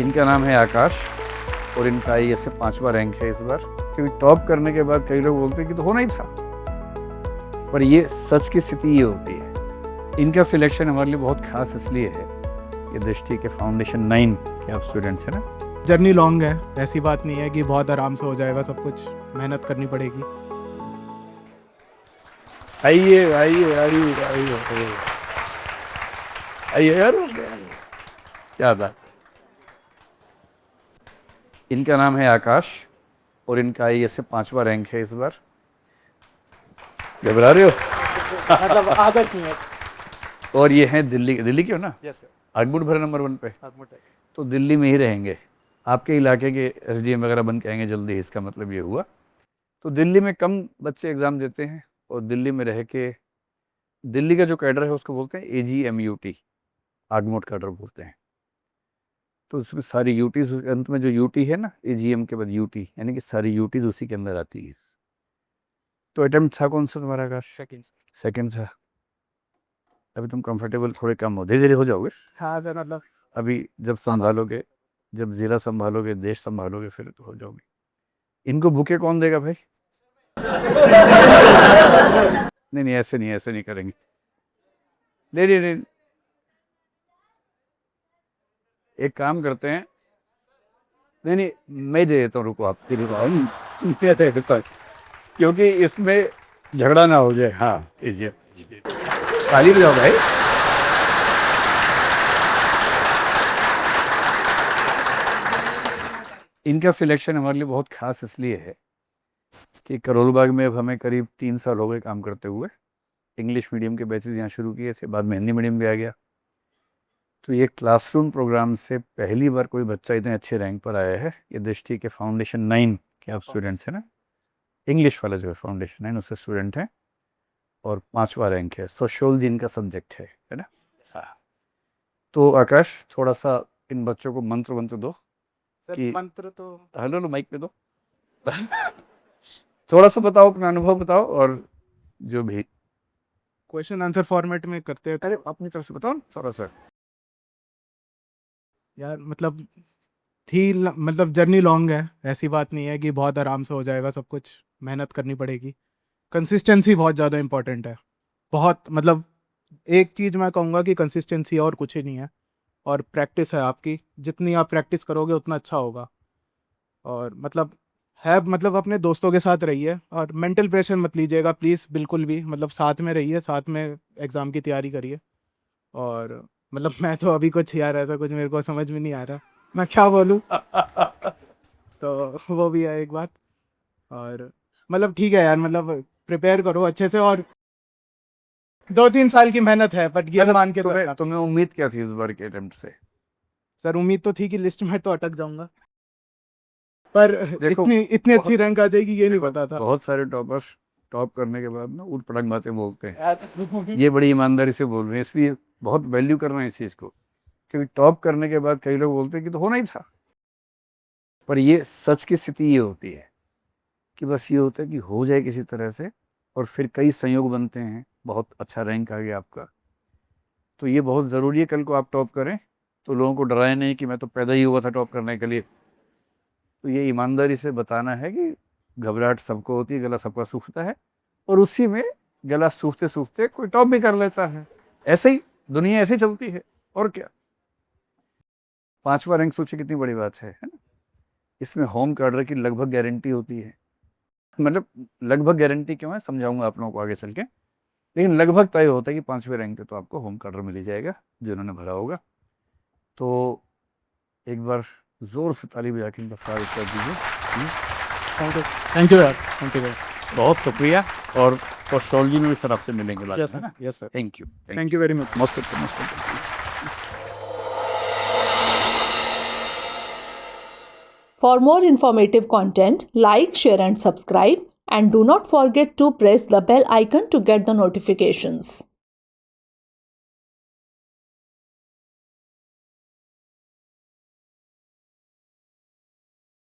इनका नाम है आकाश और इनका आईएएस से 5वां रैंक है इस बार। क्योंकि टॉप करने के बाद कई लोग बोलते हैं कि तो होना ही था, पर ये सच की स्थिति ये होती है। इनका सिलेक्शन हमारे लिए बहुत खास इसलिए है, ये दृष्टि के फाउंडेशन 9 के आप स्टूडेंट्स हैं ना। जर्नी लॉन्ग है, ऐसी बात नहीं है कि बहुत आराम से हो जाएगा सब कुछ, मेहनत करनी पड़ेगी। आइए आइए आइए आइए आइए यार, क्या बात। इनका नाम है आकाश और इनका आईएएस से 5वां रैंक है इस बार। घबरा रहे हो? मतलब आदत नहीं है। और ये हैं दिल्ली के हो ना? Yes sir. आगमुट भरे नंबर 1 पे। तो दिल्ली में ही रहेंगे, आपके इलाके के एसडीएम वगैरह बन के आएंगे जल्दी, इसका मतलब ये हुआ। तो दिल्ली में कम बच्चे एग्ज़ाम देते हैं और दिल्ली में रह के, दिल्ली का जो कैडर है उसको बोलते हैं AGMUT, आगमोट कैडर बोलते हैं। तो उसमें सारी यूटीज, अंत में जो यूटी है ना, AGM के बाद यूटी, यानी कि सारी यूटीज उसी के अंदर आती है। तो अटेम्प्ट था कौन सा तुम्हारा का? सेकंड था। अभी तुम कंफर्टेबल थोड़े कम हो, धीरे धीरे हो जाओगे। हाँ सर, मतलब अभी जब संभालोगे, जब जिला संभालोगे, देश संभालोगे, फिर तो हो जाओगे। इनको बुके कौन देगा भाई? नहीं ऐसे नहीं करेंगे। नहीं, एक काम करते हैं, नहीं मैं दे देता हूँ, रुको आप क्योंकि इसमें झगड़ा ना हो जाए। हाँ ताली बजाओ भाई। इनका सिलेक्शन हमारे लिए बहुत खास इसलिए है कि करोलबाग में अब हमें करीब 3 साल हो गए काम करते हुए। इंग्लिश मीडियम के बैचेज यहाँ शुरू किए थे, बाद में हिंदी मीडियम भी आ गया। तो ये क्लासरूम प्रोग्राम से पहली बार कोई बच्चा इतने अच्छे रैंक पर आया है। ये दृष्टि के फाउंडेशन 9 के आप स्टूडेंट्स हैं ना, इंग्लिश वाला जो है फाउंडेशन 9 उससे स्टूडेंट हैं और 5वां रैंक है। सोशियोलॉजी इनका सब्जेक्ट है ना। तो आकाश, थोड़ा सा इन बच्चों को मंत्र दो सर, मंत्र तो हेलो माइक पे दो। थोड़ा सा बताओ, अपना अनुभव बताओ, और जो भी क्वेश्चन आंसर फॉर्मेट में करते हैं। अरे अपनी तरफ से बताओ थोड़ा सा यार मतलब मतलब जर्नी लॉन्ग है, ऐसी बात नहीं है कि बहुत आराम से हो जाएगा सब कुछ, मेहनत करनी पड़ेगी। कंसिस्टेंसी बहुत ज़्यादा इंपॉर्टेंट है, बहुत। मतलब एक चीज़ मैं कहूँगा कि कंसिस्टेंसी और कुछ ही नहीं है, और प्रैक्टिस है आपकी। जितनी आप प्रैक्टिस करोगे उतना अच्छा होगा। और मतलब अपने दोस्तों के साथ रहिए और मेंटल प्रेशर मत लीजिएगा प्लीज़, बिल्कुल भी। मतलब साथ में रहिए, साथ में एग्ज़ाम की तैयारी करिए। और मतलब मैं तो अभी कुछ, यार ऐसा कुछ मेरे को समझ में नहीं आ रहा मैं क्या बोलूँ। तो वो भी है एक बात। और मतलब ठीक है यार, मतलब प्रिपेयर करो अच्छे से, और 2-3 साल की मेहनत है, बट ये मान के तुम्हें उम्मीद क्या थी इस बार के अटेम्प्ट से? सर उम्मीद तो थी कि लिस्ट में तो अटक जाऊंगा, पर देखो, इतनी अच्छी रैंक आ जाएगी ये नहीं पता था। बहुत सारे टॉपर्स टॉप करने के बाद ना उठ पटक बातें बोलते हैं। ये बड़ी ईमानदारी से बोल रहे हैं, इसलिए बहुत वैल्यू कर रहे हैं इस चीज़ को। क्योंकि टॉप करने के बाद कई लोग बोलते हैं कि तो होना ही था, पर ये सच की स्थिति ये होती है कि बस ये होता है कि हो जाए किसी तरह से, और फिर कई संयोग बनते हैं, बहुत अच्छा रैंक आ गया आपका। तो ये बहुत ज़रूरी है, कल को आप टॉप करें तो लोगों को डराए नहीं कि मैं तो पैदा ही हुआ था टॉप करने के लिए। तो ये ईमानदारी से बताना है कि घबराहट सबको होती है, गला सबका सूखता है, और उसी में गला सूखते सूखते कोई टॉप भी कर लेता है। ऐसे ही दुनिया ऐसे ही चलती है, और क्या। 5वां रैंक सोचिए कितनी बड़ी बात है ना। इसमें होम कैडर की लगभग गारंटी होती है। मतलब लगभग गारंटी क्यों है समझाऊंगा आप लोगों को आगे चल के, लेकिन लगभग तय होता है कि 5वें रैंक पे तो आपको होम कैडर मिल ही जाएगा जिन्होंने भरा होगा। तो एक बार जोर से ताली बजा के इनका स्वागत कर दीजिए। थैंक यू यार, थैंक यू। बहुत शुक्रिया, और सोशियोलॉजी में भी सर आपसे मिलेंगे बाद यस में सर, ना। Yes sir, thank you very much. Most welcome. For more informative content, like, share and subscribe, and do not forget to press the bell icon to get the notifications.